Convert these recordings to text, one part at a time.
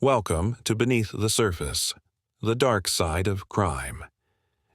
Welcome to Beneath the Surface, the dark side of crime.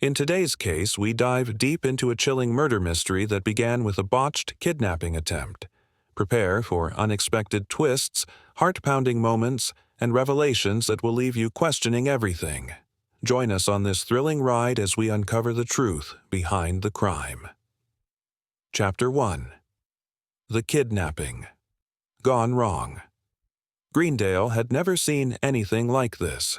In today's case, we dive deep into a chilling murder mystery that began with a botched kidnapping attempt. Prepare for unexpected twists, heart-pounding moments, and revelations that will leave you questioning everything. Join us on this thrilling ride as we uncover the truth behind the crime. Chapter 1. The Kidnapping. Gone Wrong. Greendale had never seen anything like this.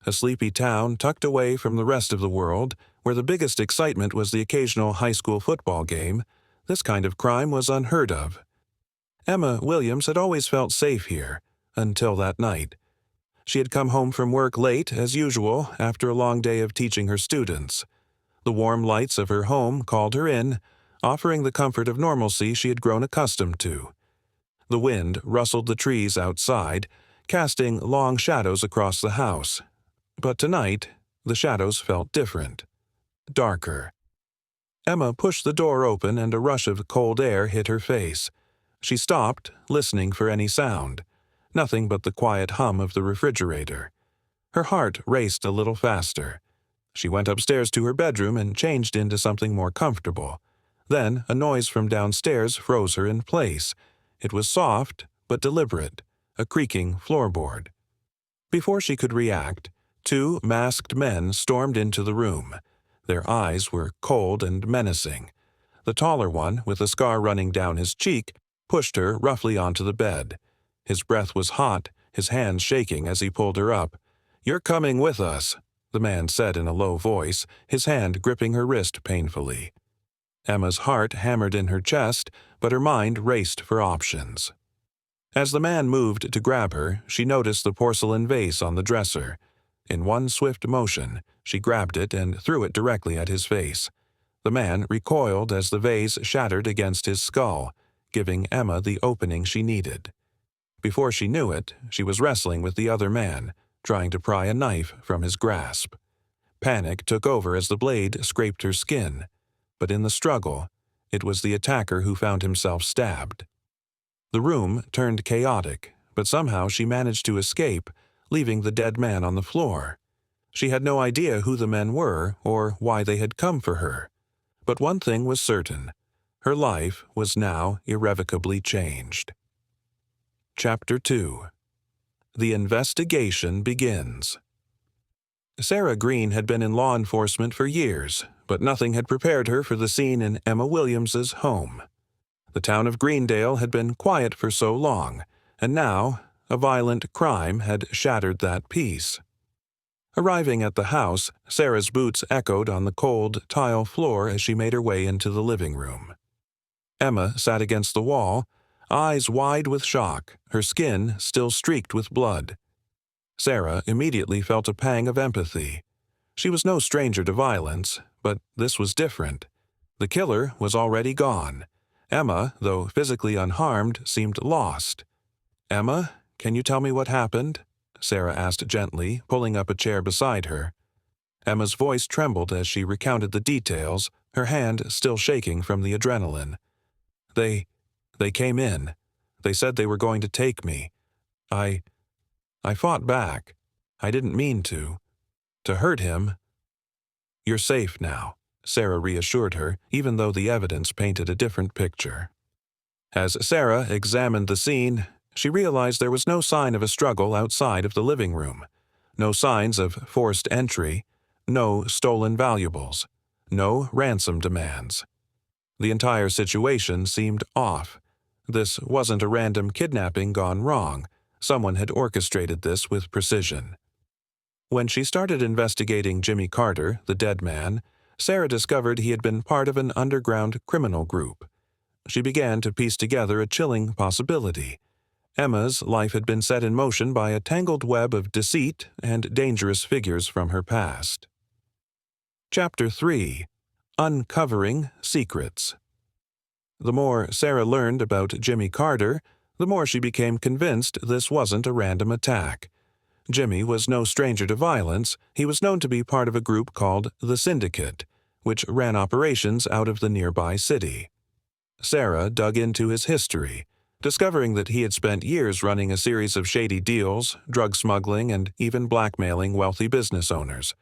A sleepy town tucked away from the rest of the world, where the biggest excitement was the occasional high school football game, this kind of crime was unheard of. Emma Williams had always felt safe here, until that night. She had come home from work late, as usual, after a long day of teaching her students. The warm lights of her home called her in, offering the comfort of normalcy she had grown accustomed to. The wind rustled the trees outside, casting long shadows across the house. But tonight, the shadows felt different. Darker. Emma pushed the door open and a rush of cold air hit her face. She stopped, listening for any sound. Nothing but the quiet hum of the refrigerator. Her heart raced a little faster. She went upstairs to her bedroom and changed into something more comfortable. Then a noise from downstairs froze her in place. It was soft, but deliberate, a creaking floorboard. Before she could react, two masked men stormed into the room. Their eyes were cold and menacing. The taller one, with a scar running down his cheek, pushed her roughly onto the bed. His breath was hot, his hands shaking as he pulled her up. "You're coming with us," the man said in a low voice, his hand gripping her wrist painfully. Emma's heart hammered in her chest, but her mind raced for options. As the man moved to grab her, she noticed the porcelain vase on the dresser. In one swift motion, she grabbed it and threw it directly at his face. The man recoiled as the vase shattered against his skull, giving Emma the opening she needed. Before she knew it, she was wrestling with the other man, trying to pry a knife from his grasp. Panic took over as the blade scraped her skin. But in the struggle, it was the attacker who found himself stabbed. The room turned chaotic, but somehow she managed to escape, leaving the dead man on the floor. She had no idea who the men were or why they had come for her. But one thing was certain. Her life was now irrevocably changed. Chapter 2. The Investigation Begins. Sarah Green had been in law enforcement for years, but nothing had prepared her for the scene in Emma Williams's home. The town of Greendale had been quiet for so long, and now a violent crime had shattered that peace. Arriving at the house, Sarah's boots echoed on the cold tile floor as she made her way into the living room. Emma sat against the wall, eyes wide with shock, her skin still streaked with blood. Sarah immediately felt a pang of empathy. She was no stranger to violence, but this was different. The killer was already gone. Emma, though physically unharmed, seemed lost. "Emma, can you tell me what happened?" Sarah asked gently, pulling up a chair beside her. Emma's voice trembled as she recounted the details, her hand still shaking from the adrenaline. They came in. They said they were going to take me. I fought back. I didn't mean to hurt him." "You're safe now," Sarah reassured her, even though the evidence painted a different picture. As Sarah examined the scene, she realized there was no sign of a struggle outside of the living room. No signs of forced entry, no stolen valuables, no ransom demands. The entire situation seemed off. This wasn't a random kidnapping gone wrong. Someone had orchestrated this with precision. When she started investigating Jimmy Carter, the dead man, Sarah discovered he had been part of an underground criminal group. She began to piece together a chilling possibility. Emma's life had been set in motion by a tangled web of deceit and dangerous figures from her past. Chapter 3. Uncovering Secrets. The more Sarah learned about Jimmy Carter, the more she became convinced this wasn't a random attack. Jimmy was no stranger to violence. He was known to be part of a group called the Syndicate, which ran operations out of the nearby city. Sarah dug into his history, discovering that he had spent years running a series of shady deals, drug smuggling, and even blackmailing wealthy business owners.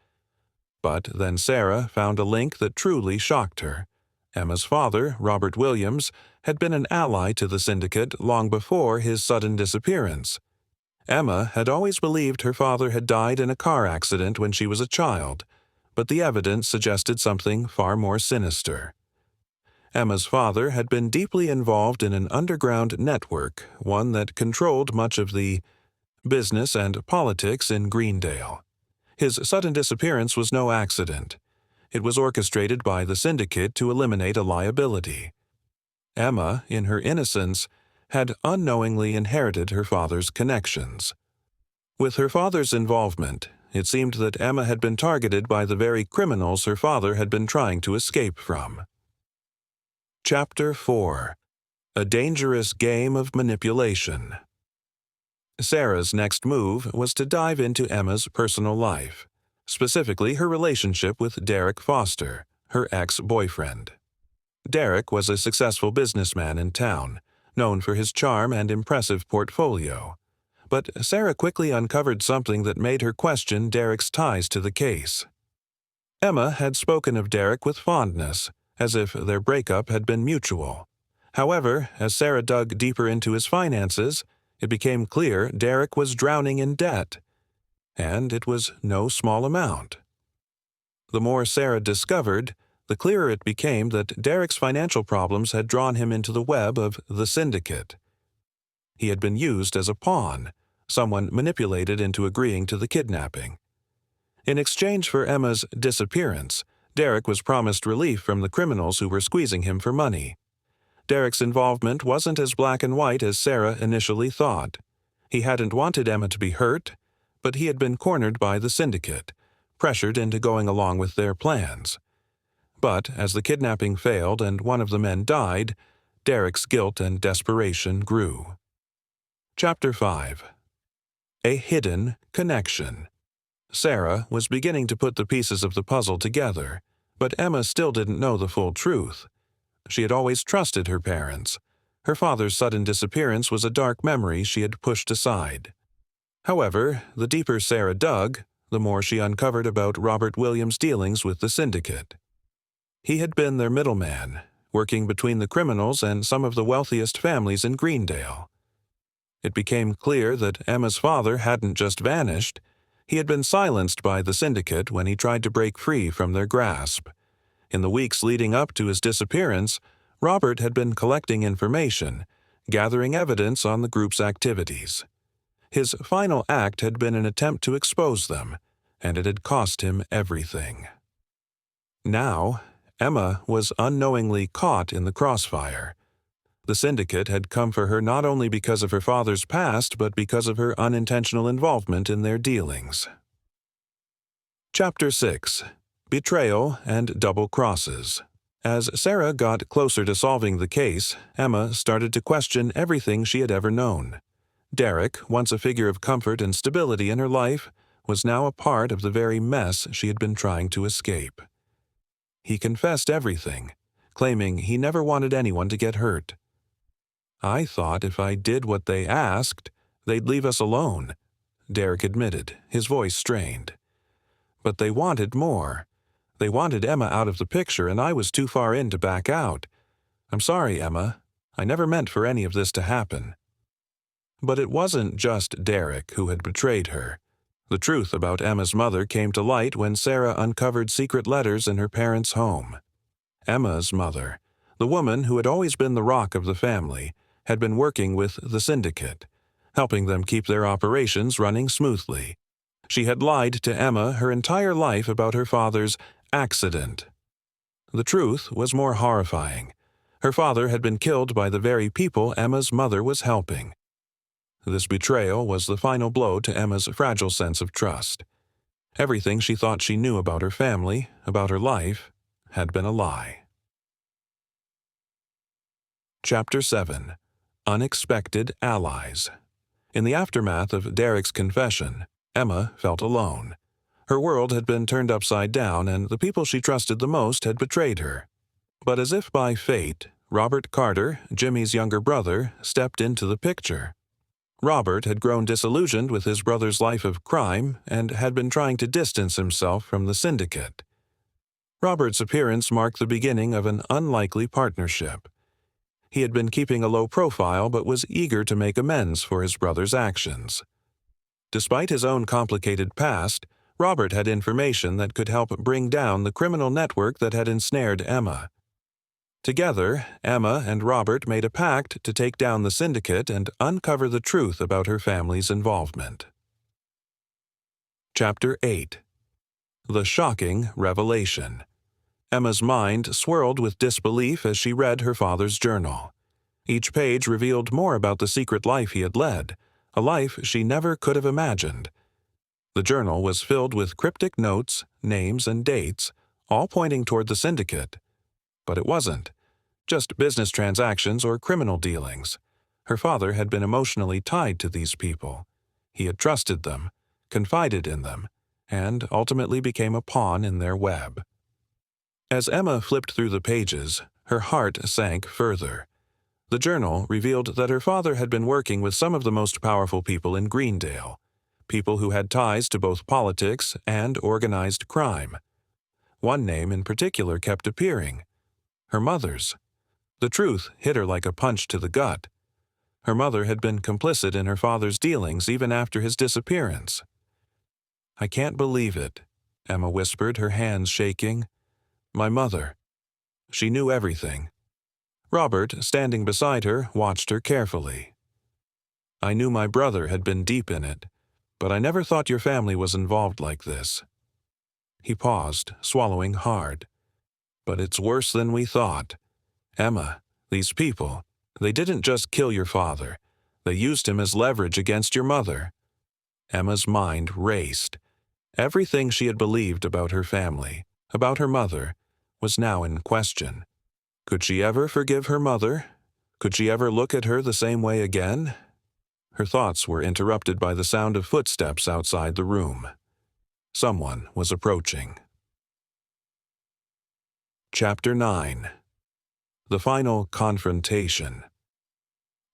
But then Sarah found a link that truly shocked her. Emma's father, Robert Williams, had been an ally to the syndicate long before his sudden disappearance. Emma had always believed her father had died in a car accident when she was a child, but the evidence suggested something far more sinister. Emma's father had been deeply involved in an underground network, one that controlled much of the business and politics in Greendale. His sudden disappearance was no accident. It was orchestrated by the syndicate to eliminate a liability. Emma, in her innocence, had unknowingly inherited her father's connections. With her father's involvement, it seemed that Emma had been targeted by the very criminals her father had been trying to escape from. Chapter 4. A Dangerous Game of Manipulation. Sarah's next move was to dive into Emma's personal life, specifically her relationship with Derek Foster, her ex-boyfriend. Derek was a successful businessman in town, known for his charm and impressive portfolio. But Sarah quickly uncovered something that made her question Derek's ties to the case. Emma had spoken of Derek with fondness, as if their breakup had been mutual. However, as Sarah dug deeper into his finances, it became clear Derek was drowning in debt. And it was no small amount. The more Sarah discovered, the clearer it became that Derek's financial problems had drawn him into the web of the syndicate. He had been used as a pawn, someone manipulated into agreeing to the kidnapping. In exchange for Emma's disappearance, Derek was promised relief from the criminals who were squeezing him for money. Derek's involvement wasn't as black and white as Sarah initially thought. He hadn't wanted Emma to be hurt, but he had been cornered by the syndicate, pressured into going along with their plans. But as the kidnapping failed and one of the men died, Derek's guilt and desperation grew. Chapter 5. A Hidden Connection. Sarah was beginning to put the pieces of the puzzle together, but Emma still didn't know the full truth. She had always trusted her parents. Her father's sudden disappearance was a dark memory she had pushed aside. However, the deeper Sarah dug, the more she uncovered about Robert Williams' dealings with the syndicate. He had been their middleman, working between the criminals and some of the wealthiest families in Greendale. It became clear that Emma's father hadn't just vanished. He had been silenced by the syndicate when he tried to break free from their grasp. In the weeks leading up to his disappearance, Robert had been collecting information, gathering evidence on the group's activities. His final act had been an attempt to expose them, and it had cost him everything. Now, Emma was unknowingly caught in the crossfire. The syndicate had come for her not only because of her father's past, but because of her unintentional involvement in their dealings. Chapter 6. Betrayal and Double Crosses. As Sarah got closer to solving the case, Emma started to question everything she had ever known. Derek, once a figure of comfort and stability in her life, was now a part of the very mess she had been trying to escape. He confessed everything, claiming he never wanted anyone to get hurt. "I thought if I did what they asked, they'd leave us alone," Derek admitted, his voice strained. "But they wanted more. They wanted Emma out of the picture, and I was too far in to back out. I'm sorry, Emma. I never meant for any of this to happen." But it wasn't just Derek who had betrayed her. The truth about Emma's mother came to light when Sarah uncovered secret letters in her parents' home. Emma's mother, the woman who had always been the rock of the family, had been working with the syndicate, helping them keep their operations running smoothly. She had lied to Emma her entire life about her father's accident. The truth was more horrifying. Her father had been killed by the very people Emma's mother was helping. This betrayal was the final blow to Emma's fragile sense of trust. Everything she thought she knew about her family, about her life, had been a lie. Chapter 7. Unexpected Allies. In the aftermath of Derek's confession, Emma felt alone. Her world had been turned upside down, and the people she trusted the most had betrayed her. But as if by fate, Robert Carter, Jimmy's younger brother, stepped into the picture. Robert had grown disillusioned with his brother's life of crime and had been trying to distance himself from the syndicate. Robert's appearance marked the beginning of an unlikely partnership. He had been keeping a low profile but was eager to make amends for his brother's actions. Despite his own complicated past, Robert had information that could help bring down the criminal network that had ensnared Emma. Together, Emma and Robert made a pact to take down the syndicate and uncover the truth about her family's involvement. Chapter 8. The Shocking Revelation. Emma's mind swirled with disbelief as she read her father's journal. Each page revealed more about the secret life he had led, a life she never could have imagined. The journal was filled with cryptic notes, names, and dates, all pointing toward the syndicate. But it wasn't just business transactions or criminal dealings. Her father had been emotionally tied to these people. He had trusted them, confided in them, and ultimately became a pawn in their web. As Emma flipped through the pages, her heart sank further. The journal revealed that her father had been working with some of the most powerful people in Greendale, people who had ties to both politics and organized crime. One name in particular kept appearing: her mother's. The truth hit her like a punch to the gut. Her mother had been complicit in her father's dealings even after his disappearance. "I can't believe it," Emma whispered, her hands shaking. "My mother. She knew everything." Robert, standing beside her, watched her carefully. "I knew my brother had been deep in it, but I never thought your family was involved like this." He paused, swallowing hard. "But it's worse than we thought. Emma, these people, they didn't just kill your father. They used him as leverage against your mother." Emma's mind raced. Everything she had believed about her family, about her mother, was now in question. Could she ever forgive her mother? Could she ever look at her the same way again? Her thoughts were interrupted by the sound of footsteps outside the room. Someone was approaching. Chapter 9. The Final Confrontation.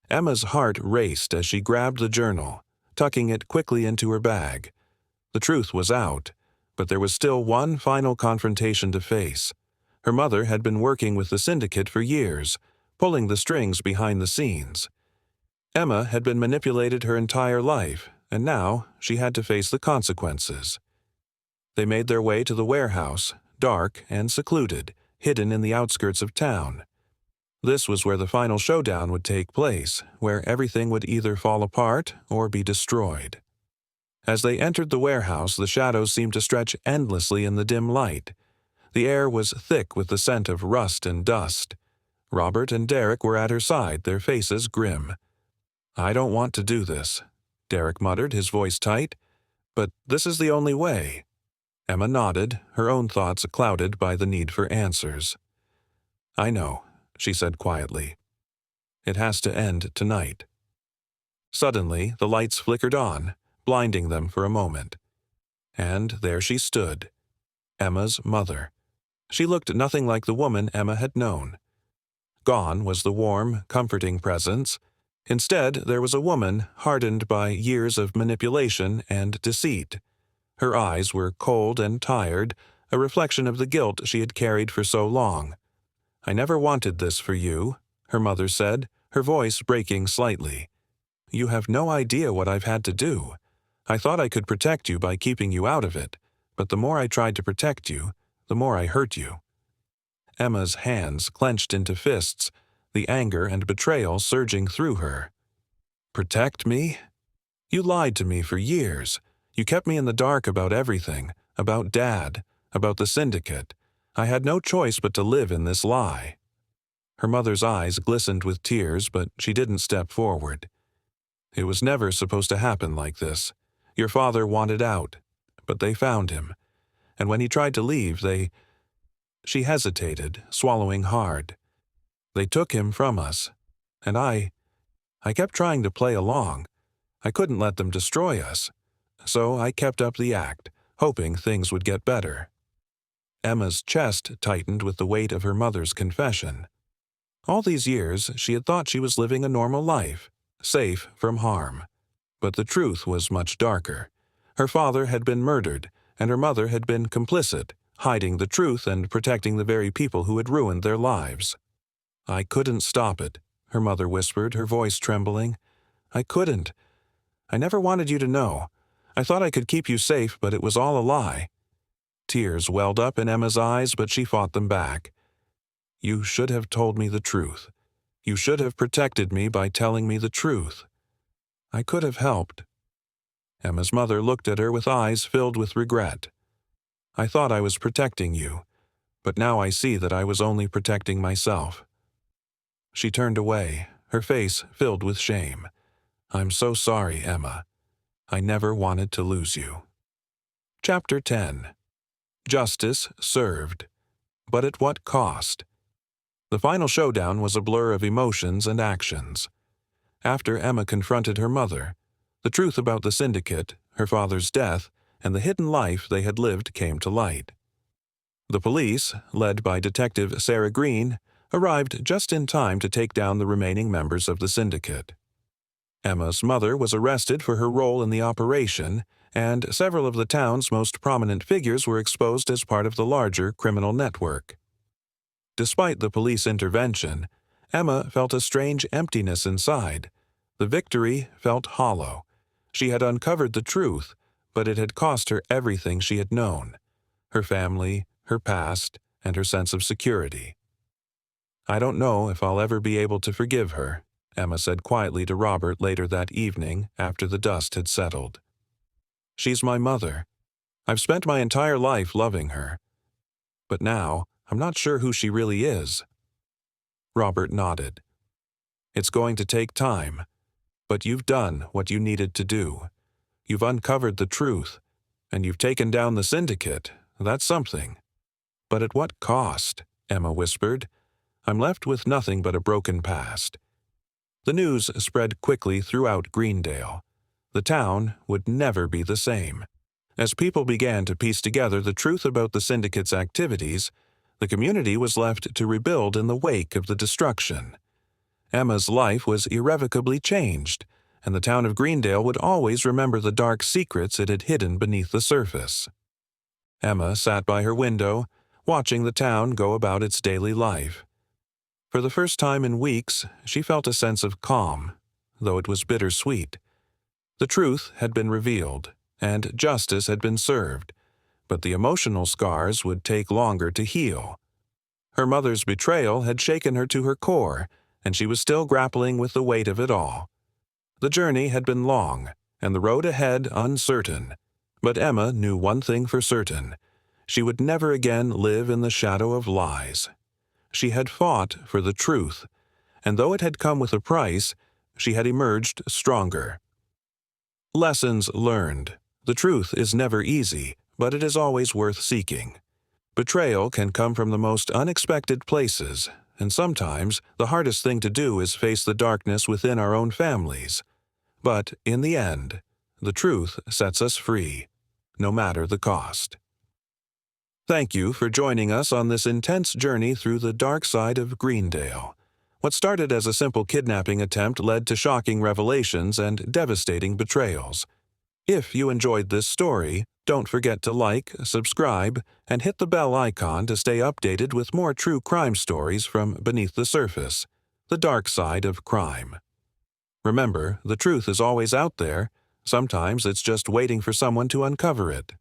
Emma's heart raced as she grabbed the journal, tucking it quickly into her bag. The truth was out, but there was still one final confrontation to face. Her mother had been working with the syndicate for years, pulling the strings behind the scenes. Emma had been manipulated her entire life, and now she had to face the consequences. They made their way to the warehouse, dark and secluded, hidden in the outskirts of town. This was where the final showdown would take place, where everything would either fall apart or be destroyed. As they entered the warehouse, the shadows seemed to stretch endlessly in the dim light. The air was thick with the scent of rust and dust. Robert and Derek were at her side, their faces grim. "I don't want to do this," Derek muttered, his voice tight. "But this is the only way." Emma nodded, her own thoughts clouded by the need for answers. "I know," she said quietly. "It has to end tonight." Suddenly, the lights flickered on, blinding them for a moment. And there she stood, Emma's mother. She looked nothing like the woman Emma had known. Gone was the warm, comforting presence. Instead, there was a woman hardened by years of manipulation and deceit. Her eyes were cold and tired, a reflection of the guilt she had carried for so long. "I never wanted this for you," her mother said, her voice breaking slightly. "You have no idea what I've had to do. I thought I could protect you by keeping you out of it, but the more I tried to protect you, the more I hurt you." Emma's hands clenched into fists, the anger and betrayal surging through her. "Protect me? You lied to me for years. You kept me in the dark about everything, about Dad, about the syndicate. I had no choice but to live in this lie." Her mother's eyes glistened with tears, but she didn't step forward. "It was never supposed to happen like this. Your father wanted out, but they found him. And when he tried to leave, She hesitated, swallowing hard. "They took him from us. And I kept trying to play along. I couldn't let them destroy us. So I kept up the act, hoping things would get better." Emma's chest tightened with the weight of her mother's confession. All these years, she had thought she was living a normal life, safe from harm. But the truth was much darker. Her father had been murdered, and her mother had been complicit, hiding the truth and protecting the very people who had ruined their lives. "I couldn't stop it," her mother whispered, her voice trembling. "I couldn't. I never wanted you to know. I thought I could keep you safe, but it was all a lie." Tears welled up in Emma's eyes, but she fought them back. "You should have told me the truth. You should have protected me by telling me the truth. I could have helped." Emma's mother looked at her with eyes filled with regret. "I thought I was protecting you, but now I see that I was only protecting myself." She turned away, her face filled with shame. "I'm so sorry, Emma. I never wanted to lose you." Chapter 10. Justice served. But at what cost? The final showdown was a blur of emotions and actions. After Emma confronted her mother, the truth about the syndicate, her father's death, and the hidden life they had lived came to light. The police, led by Detective Sarah Green, arrived just in time to take down the remaining members of the syndicate. Emma's mother was arrested for her role in the operation, and several of the town's most prominent figures were exposed as part of the larger criminal network. Despite the police intervention, Emma felt a strange emptiness inside. The victory felt hollow. She had uncovered the truth, but it had cost her everything she had known: her family, her past, and her sense of security. "I don't know if I'll ever be able to forgive her," Emma said quietly to Robert later that evening after the dust had settled. "She's my mother. I've spent my entire life loving her. But now, I'm not sure who she really is." Robert nodded. "It's going to take time, but you've done what you needed to do. You've uncovered the truth, and you've taken down the syndicate. That's something." "But at what cost?" Emma whispered. "I'm left with nothing but a broken past." The news spread quickly throughout Greendale. The town would never be the same. As people began to piece together the truth about the syndicate's activities, the community was left to rebuild in the wake of the destruction. Emma's life was irrevocably changed, and the town of Greendale would always remember the dark secrets it had hidden beneath the surface. Emma sat by her window, watching the town go about its daily life. For the first time in weeks, she felt a sense of calm, though it was bittersweet. The truth had been revealed, and justice had been served, but the emotional scars would take longer to heal. Her mother's betrayal had shaken her to her core, and she was still grappling with the weight of it all. The journey had been long, and the road ahead uncertain, but Emma knew one thing for certain: she would never again live in the shadow of lies. She had fought for the truth, and though it had come with a price, she had emerged stronger. Lessons learned. The truth is never easy, but it is always worth seeking. Betrayal can come from the most unexpected places, and sometimes the hardest thing to do is face the darkness within our own families. But in the end, the truth sets us free, no matter the cost. Thank you for joining us on this intense journey through the dark side of Greendale. What started as a simple kidnapping attempt led to shocking revelations and devastating betrayals. If you enjoyed this story, don't forget to like, subscribe, and hit the bell icon to stay updated with more true crime stories from beneath the surface, the dark side of crime. Remember, the truth is always out there. Sometimes it's just waiting for someone to uncover it.